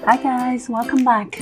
Hi guys, welcome back.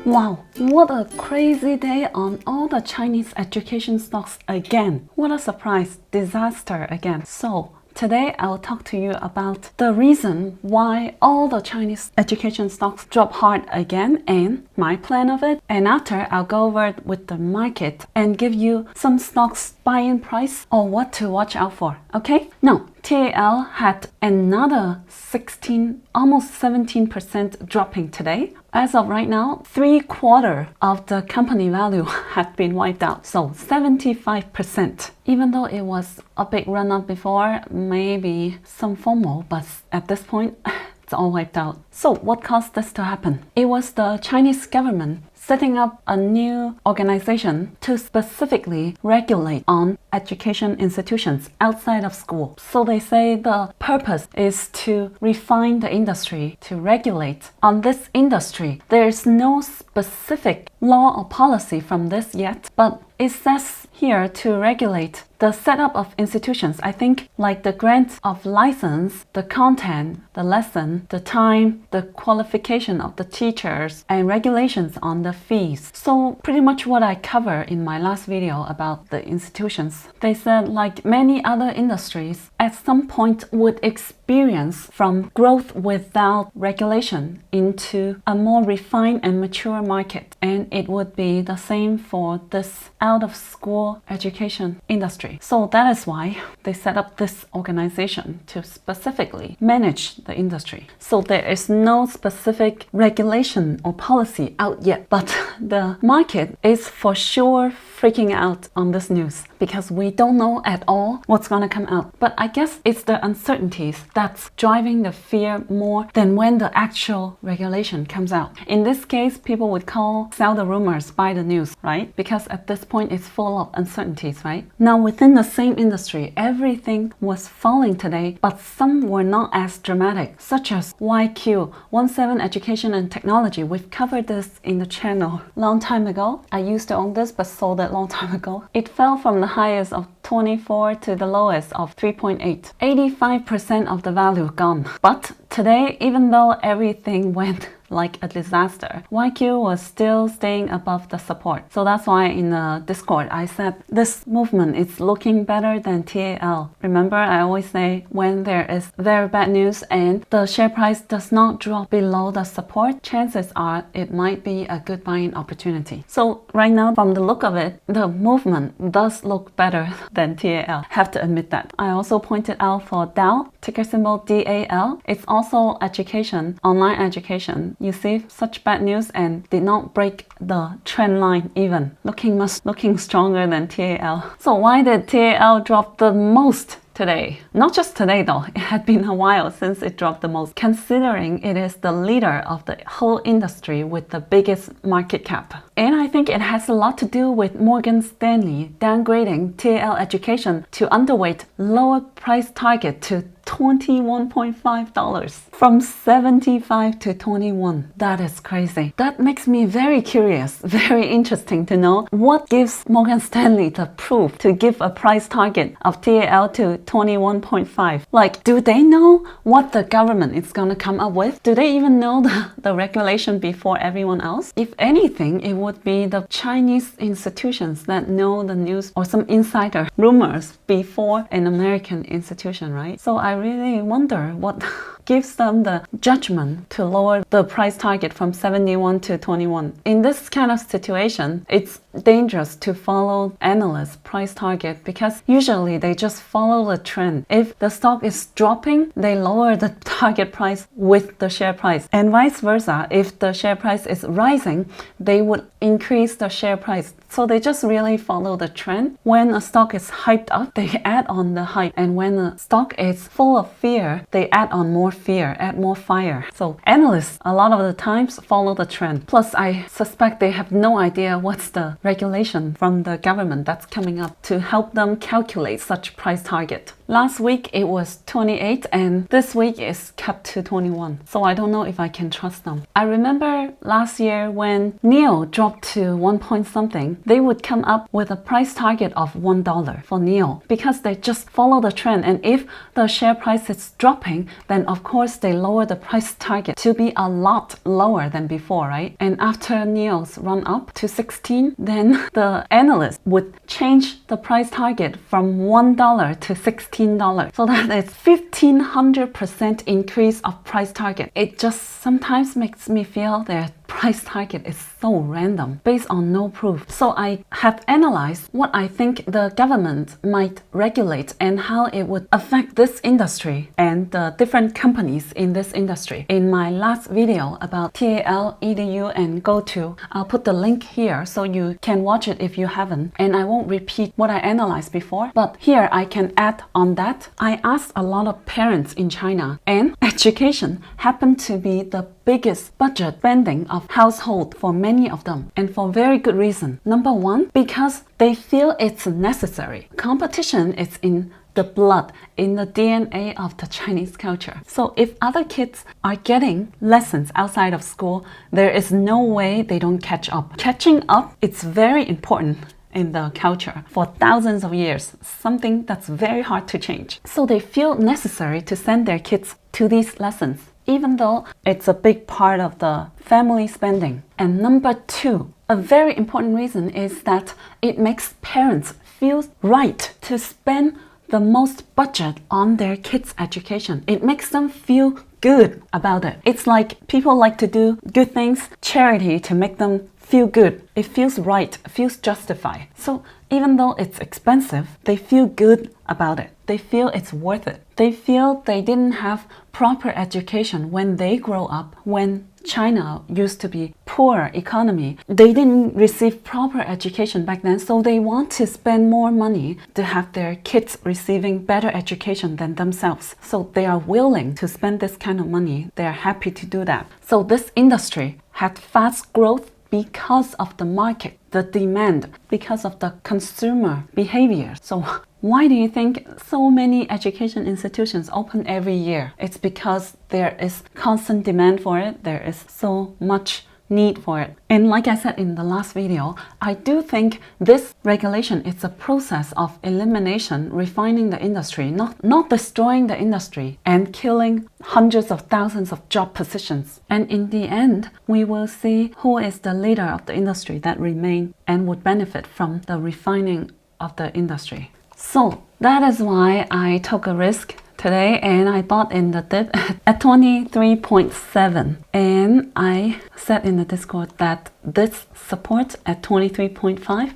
Wow, what a crazy day on all the Chinese education stocks again. What a surprise, disaster again. So today I will talk to you about the reason why all the Chinese education stocks drop hard again and my plan of it. And after I'll go over it with the market and give you some stocks buy-in price or what to watch out for. Okay? Now, TAL had another 16, almost 17% dropping today. As of right now, 3/4 of the company value had been wiped out. So 75%. Even though it was a big run up before, maybe some FOMO, but at this point, it's all wiped out. So what caused this to happen? It was the Chinese government setting up a new organization to specifically regulate on education institutions outside of school. So they say the purpose is to refine the industry, to regulate on this industry. There's no specific law or policy from this yet, but it says here to regulate the setup of institutions. I think like the grant of license, the content, the lesson, the time, the qualification of the teachers, and regulations on the fees. So pretty much what I covered in my last video about the institutions. They said like many other industries at some point would experience from growth without regulation into a more refined and mature market. And it would be the same for this out of school education industry. So that is why they set up this organization to specifically manage the industry. So there is no specific regulation or policy out yet, but the market is for sure freaking out on this news because we don't know at all what's going to come out. But I guess it's the uncertainties that's driving the fear more than when the actual regulation comes out. In this case, people would call sell the rumors, buy the news, right? Because at this point it's full of uncertainties, right? Now within the same industry, everything was falling today, but some were not as dramatic, such as YQ, 17 Education and Technology. We've covered this in the channel long time ago. I used to own this but sold it long time ago. It fell from the highest of 24 to the lowest of 3.8. 85% of the value gone. But today, even though everything went like a disaster, YQ was still staying above the support. So that's why in the Discord I said this movement is looking better than TAL. Remember, I always say when there is very bad news and the share price does not drop below the support, chances are it might be a good buying opportunity. So right now, from the look of it, the movement does look better than TAL. Have to admit that. I also pointed out for DAL, ticker symbol DAL. It's also education, online education. You see such bad news and did not break the trend line even. Looking stronger than TAL. So why did TAL drop the most today? Not just today though, it had been a while since it dropped the most, considering it is the leader of the whole industry with the biggest market cap. And I think it has a lot to do with Morgan Stanley downgrading TAL Education to underweight, lower price target to $21.5 from 75 to 21. That is crazy. That makes me very curious, very interesting to know what gives Morgan Stanley the proof to give a price target of TAL to 21.5. Like, do they know what the government is going to come up with? Do they even know the regulation before everyone else? If anything, it would be the Chinese institutions that know the news or some insider rumors before an American institution, right? So I really wonder what gives them the judgment to lower the price target from 71 to 21. In this kind of situation, it's dangerous to follow analysts' price target because usually they just follow the trend. If the stock is dropping, they lower the target price with the share price. And vice versa, if the share price is rising, they would increase the share price. So they just really follow the trend. When a stock is hyped up, they add on the hype. And when a stock is full of fear, they add on more fear, add more fire. So analysts, a lot of the times, follow the trend. Plus, I suspect they have no idea what's the regulation from the government that's coming up to help them calculate such price target. Last week it was 28 and this week is kept to 21. So I don't know if I can trust them. I remember last year when NEO dropped to 1 point something, they would come up with a price target of $1 for NEO because they just follow the trend, and if the share price is dropping, then of course they lower the price target to be a lot lower than before, right? And after NEO's run up to 16, then the analysts would change the price target from $1 to $16. So that is 1500% increase of price target. It just sometimes makes me feel their price target is so random based on no proof. So I have analyzed what I think the government might regulate and how it would affect this industry and the different companies in this industry in my last video about TAL, EDU and GoTo. I'll put the link here so you can watch it if you haven't, and I won't repeat what I analyzed before, but here I can add on that. I asked a lot of parents in China, and education happened to be the biggest budget spending of household for many of them, and for very good reason. Number one, because they feel it's necessary. Competition is in the blood, in the DNA of the Chinese culture. So if other kids are getting lessons outside of school, there is no way they don't catch up. Catching up, it's very important in the culture for thousands of years, something that's very hard to change. So they feel necessary to send their kids to these lessons, even though it's a big part of the family spending. And number two, a very important reason is that it makes parents feel right to spend the most budget on their kids' education. It makes them feel good about it. It's like people like to do good things, charity, to make them feel good. It feels right, feels justified. So even though it's expensive, they feel good about it. They feel it's worth it. They feel they didn't have proper education when they grow up, when China used to be poor economy. They didn't receive proper education back then, so they want to spend more money to have their kids receiving better education than themselves. So they are willing to spend this kind of money. They are happy to do that. So this industry had fast growth because of the market, the demand, because of the consumer behavior. So why do you think so many education institutions open every year? It's because there is constant demand for it. There is so much need for it. And like I said in the last video, I do think this regulation is a process of elimination, refining the industry, not destroying the industry and killing hundreds of thousands of job positions. And in the end, we will see who is the leader of the industry that remain and would benefit from the refining of the industry. So that is why I took a risk today, and I bought in the dip at 23.7, and I said in the Discord that this support at 23.5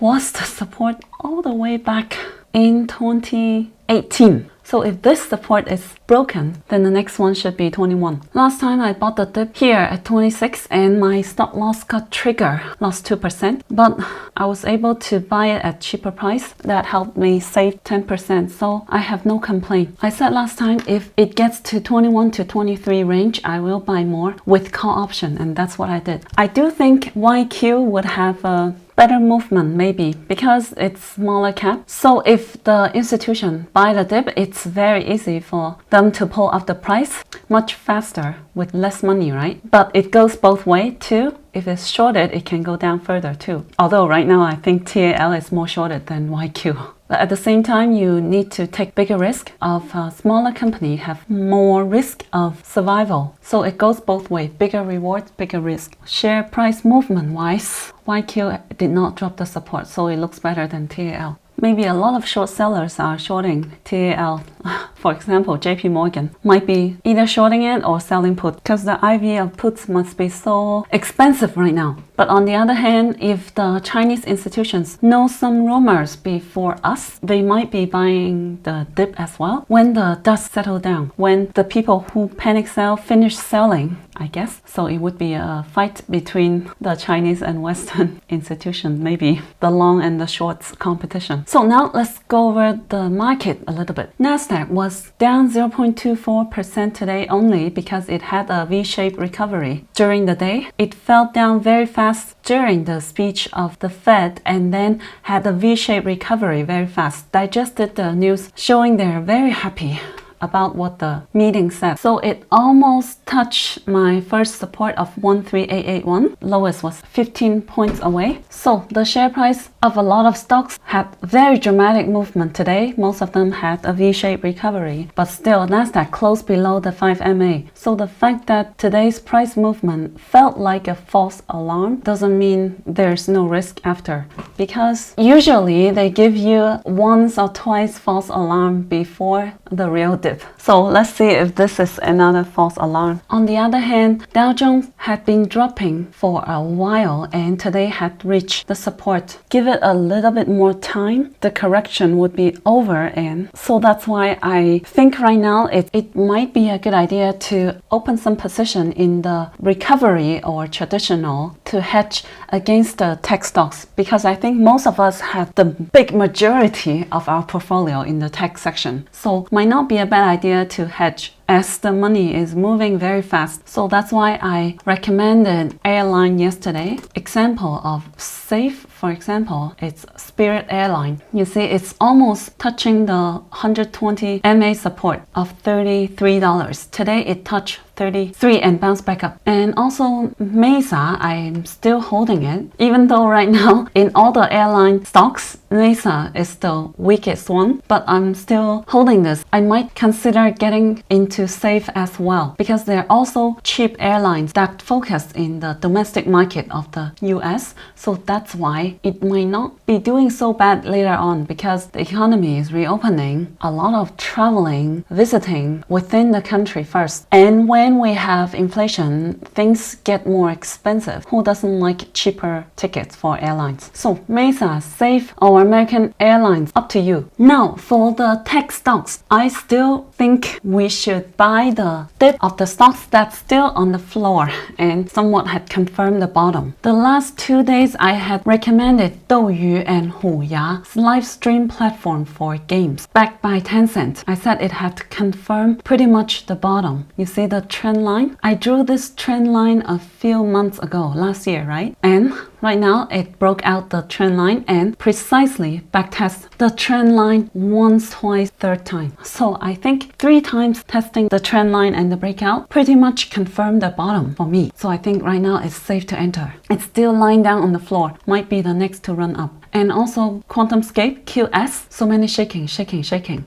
was the support all the way back in 2018. So if this support is broken, then the next one should be 21. Last time I bought the dip here at 26 and my stop loss got triggered, lost 2%, but I was able to buy it at cheaper price. That helped me save 10%, so I have no complaint. I said last time if it gets to 21 to 23 range, I will buy more with call option, and that's what I did. I do think YQ would have a better movement maybe because it's smaller cap. So if the institution buy the dip, it's very easy for them to pull up the price much faster with less money, right? But it goes both ways too. If it's shorted, it can go down further too. Although right now I think TAL is more shorted than YQ. But at the same time, you need to take bigger risk of a smaller company, have more risk of survival. So it goes both ways, bigger rewards, bigger risk. Share price movement wise, YQ did not drop the support, so it looks better than TAL. Maybe a lot of short sellers are shorting TAL. For example, JP Morgan might be either shorting it or selling put because the IV of puts must be so expensive right now. But on the other hand, if the Chinese institutions know some rumors before us, they might be buying the dip as well when the dust settles down, when the people who panic sell finish selling, I guess. So it would be a fight between the Chinese and Western institutions, maybe the long and the shorts competition. So now let's go over the market a little bit. Nasdaq Nasdaq was down 0.24% today only because it had a V-shaped recovery. During the day, it fell down very fast during the speech of the Fed and then had a V-shaped recovery very fast. Digested the news showing they're very happy about what the meeting said. So it almost touched my first support of 13881. Lowest was 15 points away. So the share price of a lot of stocks had very dramatic movement today. Most of them had a V-shaped recovery, but still Nasdaq closed below the 5MA. So the fact that today's price movement felt like a false alarm doesn't mean there's no risk after, because usually they give you once or twice false alarm before the real dip. So let's see if this is another false alarm. On the other hand, Dow Jones had been dropping for a while and today had reached the support. Give it a little bit more time, the correction would be over, and so that's why I think right now it might be a good idea to open some position in the recovery or traditional to hedge against the tech stocks, because I think most of us have the big majority of our portfolio in the tech section. So might not be a bad idea to hedge as the money is moving very fast. So that's why I recommended Airline yesterday. Example of safe, for example, it's Spirit Airline. You see it's almost touching the 120 MA support of $33. Today it touched 33 and bounced back up. And also Mesa, I'm still holding it, even though right now in all the airline stocks, Mesa is the weakest one, but I'm still holding this. I might consider getting into safe as well, because they're also cheap airlines that focus in the domestic market of the US. So that's why it might not be doing so bad later on, because the economy is reopening, a lot of traveling, visiting within the country first. And when we have inflation, things get more expensive. Who doesn't like cheaper tickets for airlines? So Mesa, safe, or American Airlines, up to you. Now for the tech stocks, I still think we should buy the dip of the stocks that's still on the floor and somewhat had confirmed the bottom. The last 2 days I had recommended Douyu and Huya's live stream platform for games backed by Tencent. I said it had confirmed pretty much the bottom. You see the trend line? I drew this trend line a few months ago, last year, right? And right now it broke out the trend line and precisely backtest the trend line once, twice, third time. So I think 3 times testing the trend line and the breakout pretty much confirmed the bottom for me. So I think right now it's safe to enter. It's still lying down on the floor, might be the next to run up. And also QuantumScape, QS, so many shaking,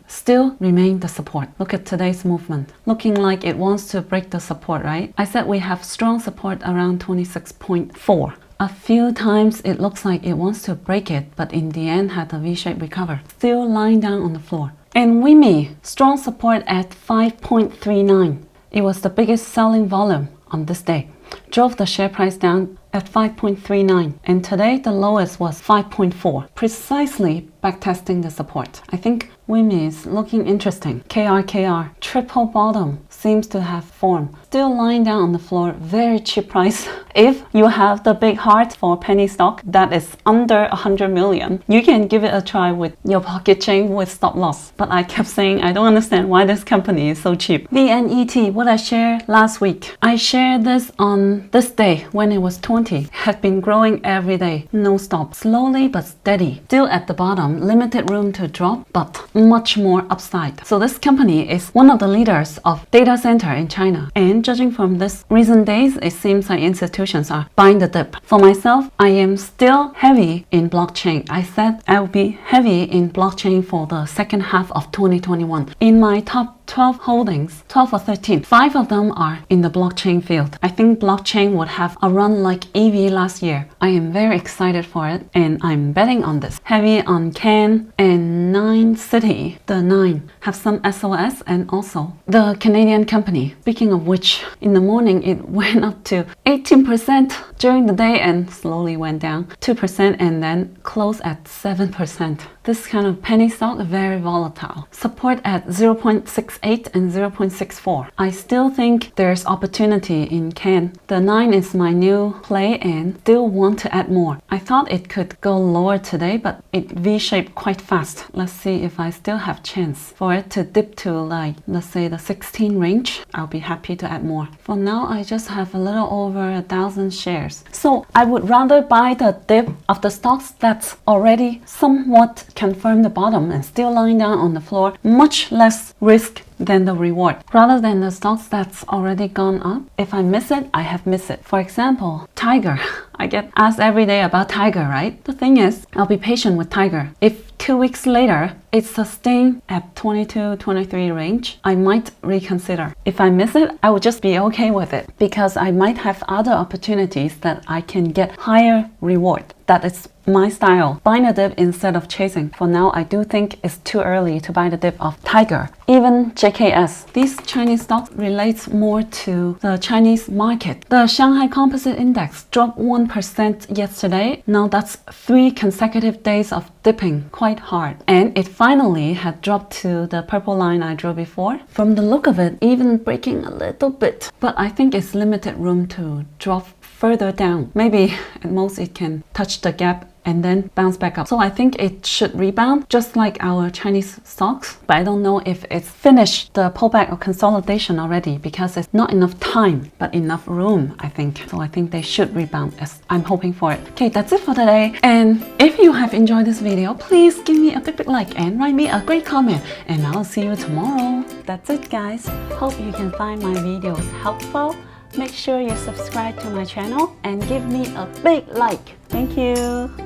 still remain the support. Look at today's movement, looking like it wants to break the support, right? I said we have strong support around 26.4. A few times it looks like it wants to break it, but in the end had a V-shaped recover, still lying down on the floor. And WIMI, strong support at 5.39. It was the biggest selling volume on this day, drove the share price down at 5.39, and today the lowest was 5.4, precisely backtesting the support. I think WIMI is looking interesting. KR, triple bottom seems to have formed. Still lying down on the floor, very cheap price. If you have the big heart for penny stock that is under 100 million, you can give it a try with your pocket chain with stop loss. But I kept saying I don't understand why this company is so cheap. VNET, what I shared last week. I shared this on this day when it was 20. Had been growing every day, no stop, slowly but steady. Still at the bottom, limited room to drop, but much more upside. So this company is one of the leaders of data center in China. And judging from this recent days, it seems like institutions are buying the dip. For myself, I am still heavy in blockchain. I said I will be heavy in blockchain for the second half of 2021. In my top 12 holdings, 12 or 13, 5 of them are in the blockchain field. I think blockchain would have a run like EV last year. I am very excited for it and I'm betting on this. Heavy on CAN and 9 City. The 9 have some SOS and also the Canadian company. Speaking of which, in the morning it went up to 18% during the day and slowly went down 2% and then closed at 7%. This kind of penny stock very volatile. Support at 0.68 and 0.64. I still think there's opportunity in CAN. The 9 is my new play and still want to add more. I thought it could go lower today, but it V-shaped quite fast. Let's see if I still have chance for it to dip to like, let's say the 16 range. I'll be happy to add more. For now, I just have a little over 1,000 shares. So I would rather buy the dip of the stocks that's already somewhat confirmed the bottom and still lying down on the floor, much less risk than the reward, rather than the stocks that's already gone up. If I miss it, I have missed it. For example, Tiger. I get asked every day about Tiger, right? The thing is, I'll be patient with Tiger. If 2 weeks later, it's sustained at 22, 23 range, I might reconsider. If I miss it, I would just be okay with it because I might have other opportunities that I can get higher reward. That is my style. Buying a dip instead of chasing. For now, I do think it's too early to buy the dip of Tiger. Even JKS. These Chinese stocks relates more to the Chinese market. The Shanghai Composite Index dropped 1% yesterday. Now that's 3 consecutive days of dipping quite hard. And it finally had dropped to the purple line I drew before. From the look of it, even breaking a little bit. But I think it's limited room to drop further down. Maybe at most it can touch the gap and then bounce back up. So I think it should rebound just like our Chinese stocks. But I don't know if it's finished the pullback or consolidation already because it's not enough time, but enough room, I think. So I think they should rebound as I'm hoping for it. Okay, that's it for today. And if you have enjoyed this video, please give me a big like and write me a great comment. And I'll see you tomorrow. That's it, guys. Hope you can find my videos helpful. Make sure you subscribe to my channel and give me a big like. Thank you.